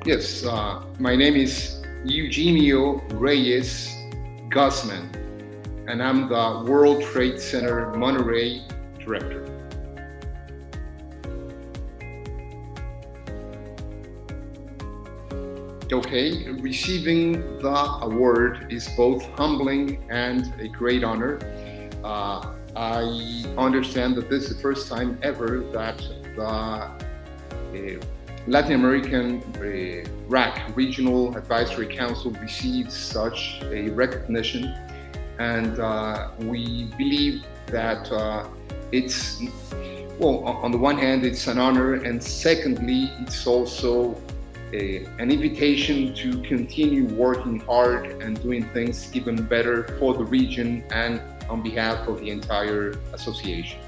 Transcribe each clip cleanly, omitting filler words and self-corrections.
Yes, my name is Eugenio Reyes Guzman, and I'm the World Trade Center Monterrey Director. Okay, receiving the award is both humbling and a great honor. I understand that this is the first time ever that the Latin American RAC, Regional Advisory Council, receives such a recognition, and we believe that it's, well, on the one hand, it's an honor, and secondly, it's also an invitation to continue working hard and doing things even better for the region and on behalf of the entire association.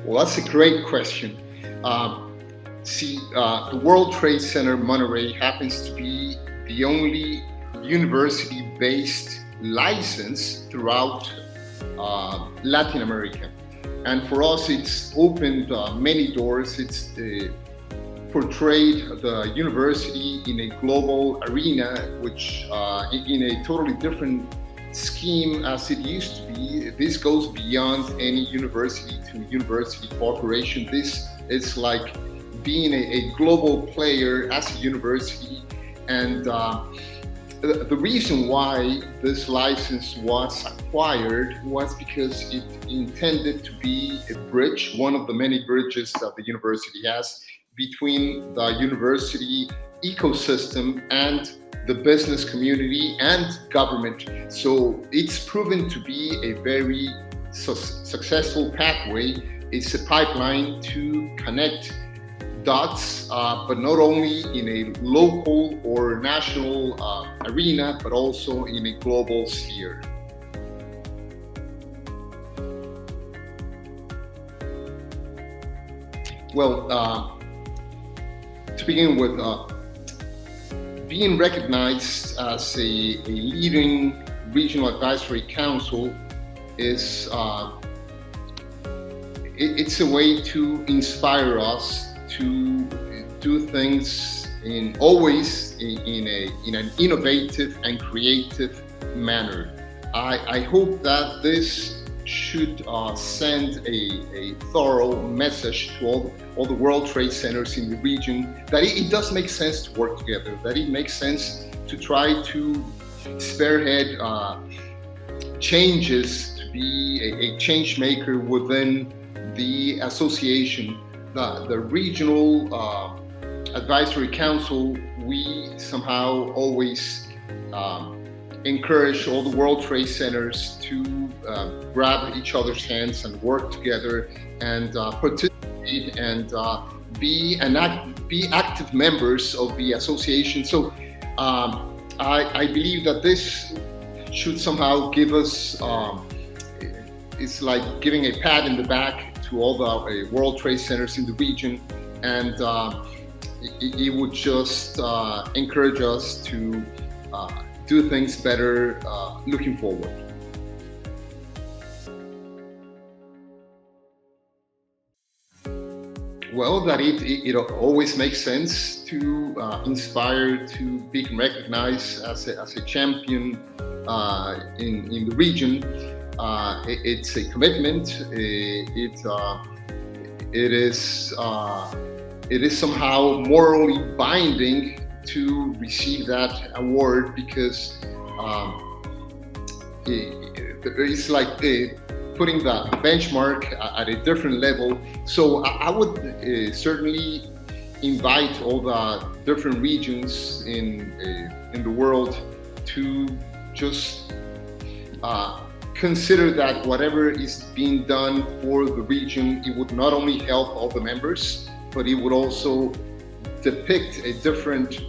Well, that's a great question. The World Trade Center Monterrey happens to be the only university-based license throughout Latin America. And for us, it's opened many doors. It's portrayed the university in a global arena, which in a totally different scheme as it used to be. This goes beyond any university to university cooperation. This is like being a global player as a university. And the reason why this license was acquired was because it intended to be a bridge, one of the many bridges that the university has, between the university ecosystem and the business community and government. So it's proven to be a very successful pathway. It's a pipeline to connect dots, but not only in a local or national arena, but also in a global sphere. Well, to begin with, being recognized as a leading regional advisory council is it's a way to inspire us to do things always in an innovative and creative manner. I hope that this should send a thorough message to all the World Trade Centers in the region that it does make sense to work together, that it makes sense to try to spearhead changes, to be a change maker within the association. The regional advisory council, we somehow always encourage all the World Trade Centers to grab each other's hands and work together and participate and be active members of the association. So I believe that this should somehow give us, it's like giving a pat in the back to all the World Trade Centers in the region, and it would just encourage us to do things better looking forward. Well, that it always makes sense to inspire to be recognized as a champion in the region. It's a commitment. It is somehow morally binding to receive that award, because it's like putting the benchmark at a different level. So I would certainly invite all the different regions in the world to just consider that whatever is being done for the region, it would not only help all the members, but it would also depict a different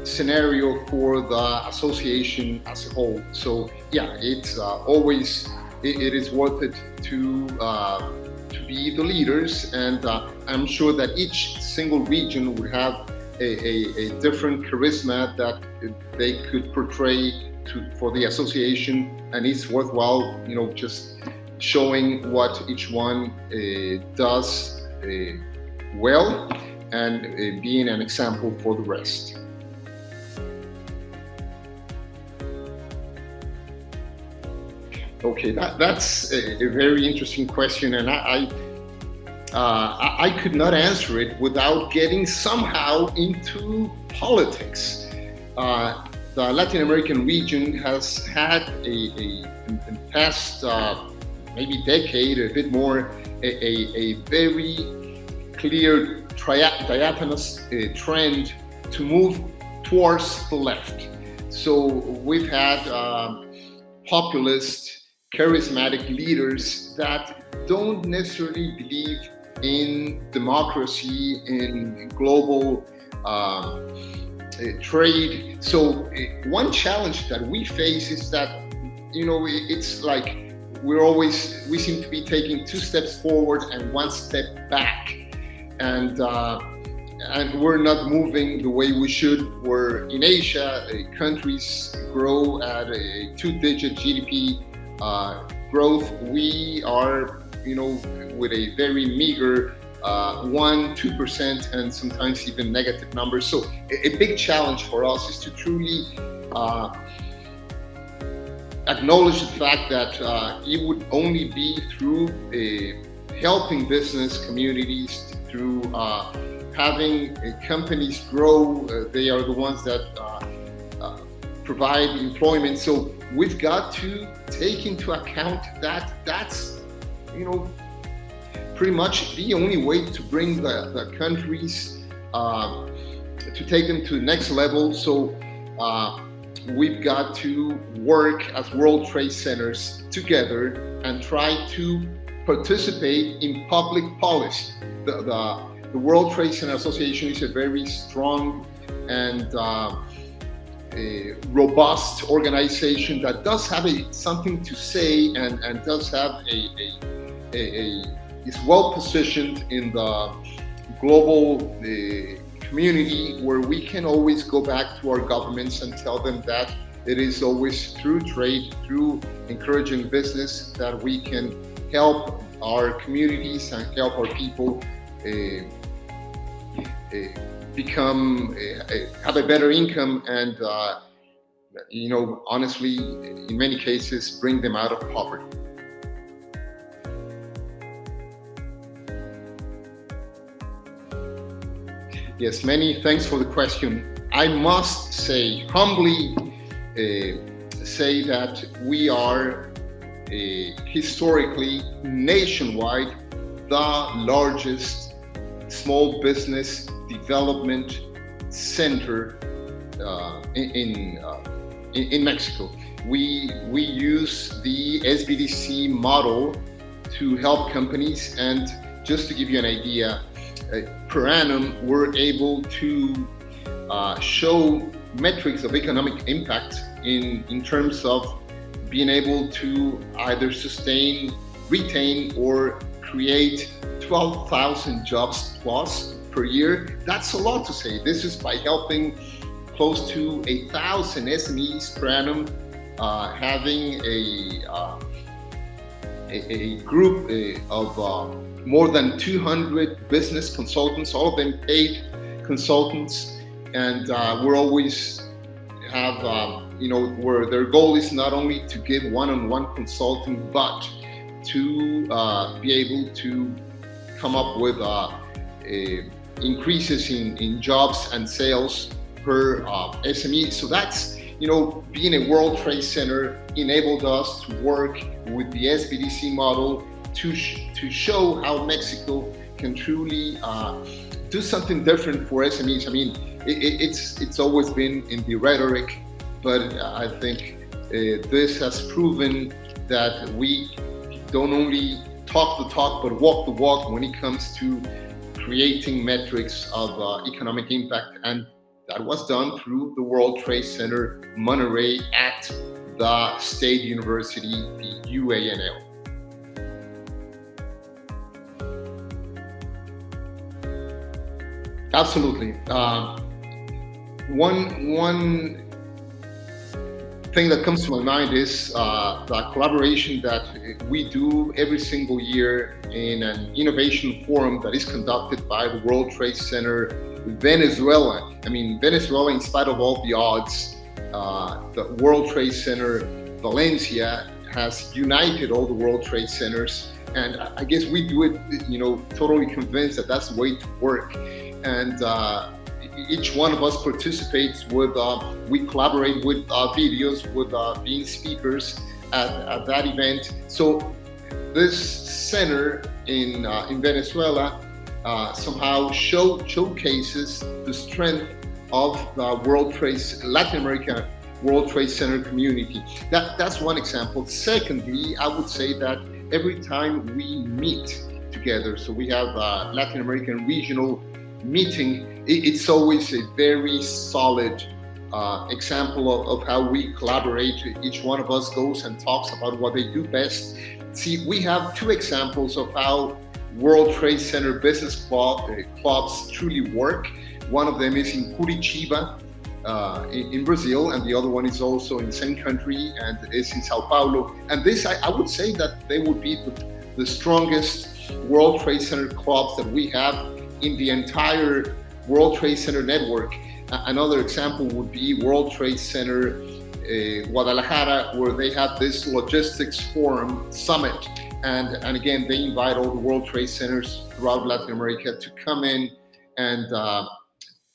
scenario for the association as a whole. So yeah, it's always it is worth it to be the leaders, and I'm sure that each single region would have a different charisma that they could portray for the association, and it's worthwhile, just showing what each one does well, and being an example for the rest. Okay, that's a very interesting question, and I could not answer it without getting somehow into politics. The Latin American region has had in the past maybe decade, a bit more, a very clear diaphanous trend to move towards the left. So we've had populist, charismatic leaders that don't necessarily believe in democracy, in global trade. So one challenge that we face is that, it's like we seem to be taking 2 steps forward and 1 step back, and we're not moving the way we should. Where in Asia, countries grow at a 2-digit GDP growth. We are, with a very meager 1-2%, and sometimes even negative numbers. So a big challenge for us is to truly acknowledge the fact that it would only be through helping business communities, through having companies grow. They are the ones that provide employment. So we've got to take into account that that's, pretty much the only way to bring the countries, to take them to the next level. So we've got to work as World Trade Centers together and try to participate in public policy. The World Trade Center Association is a very strong and a robust organization that does have something to say, and does have is well positioned in the global community, where we can always go back to our governments and tell them that it is always through trade, through encouraging business, that we can help our communities and help our people become have a better income, and honestly, in many cases, bring them out of poverty. Yes, many thanks for the question. I must say, humbly say that we are historically, nationwide, the largest small business development center in Mexico. We use the SBDC model to help companies, and just to give you an idea, per annum we're able to show metrics of economic impact in terms of being able to either sustain, retain, or create 12,000 jobs plus per year. That's a lot to say. This is by helping close to 1,000 SMEs per annum, having a group of more than 200 business consultants, all of them paid consultants, and we're always have where their goal is not only to give one-on-one consulting, but to be able to come up with increases in jobs and sales per SME. So that's, being a World Trade Center enabled us to work with the SBDC model to show how Mexico can truly do something different for SMEs. I mean, it's always been in the rhetoric, but I think this has proven that we don't only talk the talk, but walk the walk when it comes to creating metrics of economic impact. And that was done through the World Trade Center Monterrey at the State University, the UANL. Absolutely. One thing that comes to my mind is the collaboration that we do every single year in an innovation forum that is conducted by the World Trade Center Venezuela. I mean, Venezuela, in spite of all the odds, the World Trade Center Valencia has united all the World Trade Centers. And I guess we do it, totally convinced that that's the way to work. And each one of us participates with, we collaborate with videos, with being speakers at that event. So this center in Venezuela somehow showcases the strength of the Latin America World Trade Center community. That's one example. Secondly, I would say that every time we meet together, so we have a Latin American regional meeting, it's always a very solid example of how we collaborate. Each one of us goes and talks about what they do best. See, we have two examples of how World Trade Center business clubs truly work. One of them is in Curitiba, in Brazil, and the other one is also in the same country and is in Sao Paulo. And this, I would say that they would be the strongest World Trade Center clubs that we have in the entire World Trade Center network. Another example would be World Trade Center Guadalajara, where they have this logistics forum summit. And again, they invite all the World Trade Centers throughout Latin America to come in and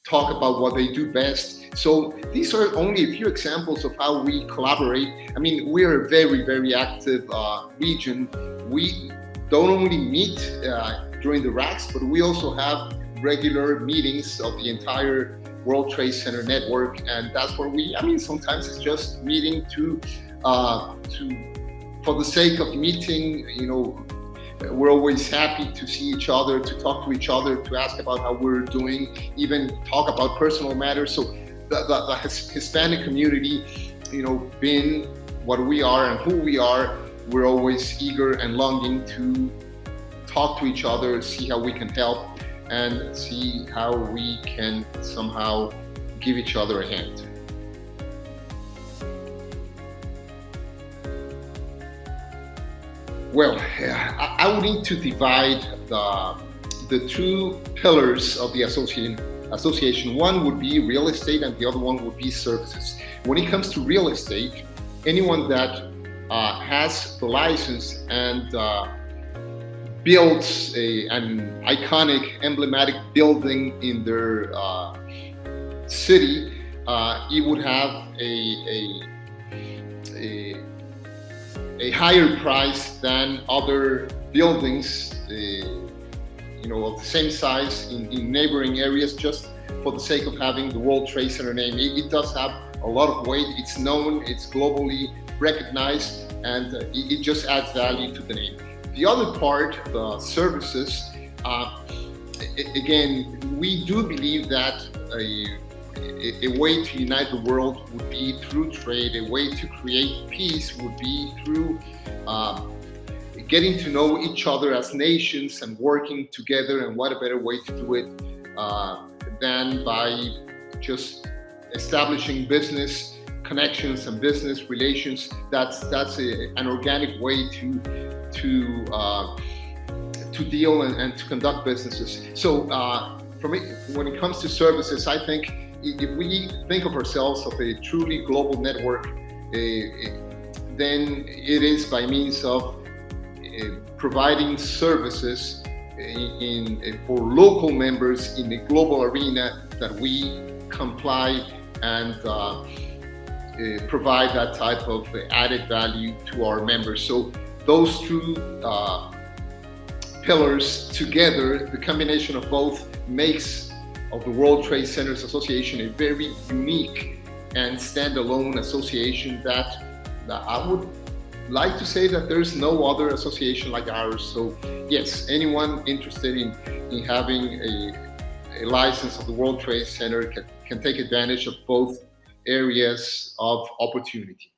talk about what they do best. So these are only a few examples of how we collaborate. I mean, we're a very, very active region. We don't only meet during the racks, but we also have regular meetings of the entire World Trade Center network. And that's where sometimes it's just meeting for the sake of meeting. We're always happy to see each other, to talk to each other, to ask about how we're doing, even talk about personal matters. So the Hispanic community, being what we are and who we are, we're always eager and longing to talk to each other, see how we can help, and see how we can somehow give each other a hand. Well, I would need to divide the two pillars of the association. One would be real estate and the other one would be services. When it comes to real estate, anyone that has the license and builds an iconic, emblematic building in their city, it would have a higher price than other buildings, of the same size in neighboring areas, just for the sake of having the World Trade Center name. It does have a lot of weight. It's known, it's globally recognized, and it just adds value to the name. The other part, the services, again, we do believe that a way to unite the world would be through trade. A way to create peace would be through getting to know each other as nations and working together. And what a better way to do it than by just establishing business connections and business relations. That's an organic way to deal and to conduct businesses. So when it comes to services, I think if we think of ourselves of a truly global network, then it is by means of providing services for local members in the global arena that we comply and provide that type of added value to our members. So those two pillars together, the combination of both, makes of the World Trade Centers Association a very unique and standalone association that I would like to say that there's no other association like ours. So yes, anyone interested in having a license of the World Trade Center can take advantage of both areas of opportunity.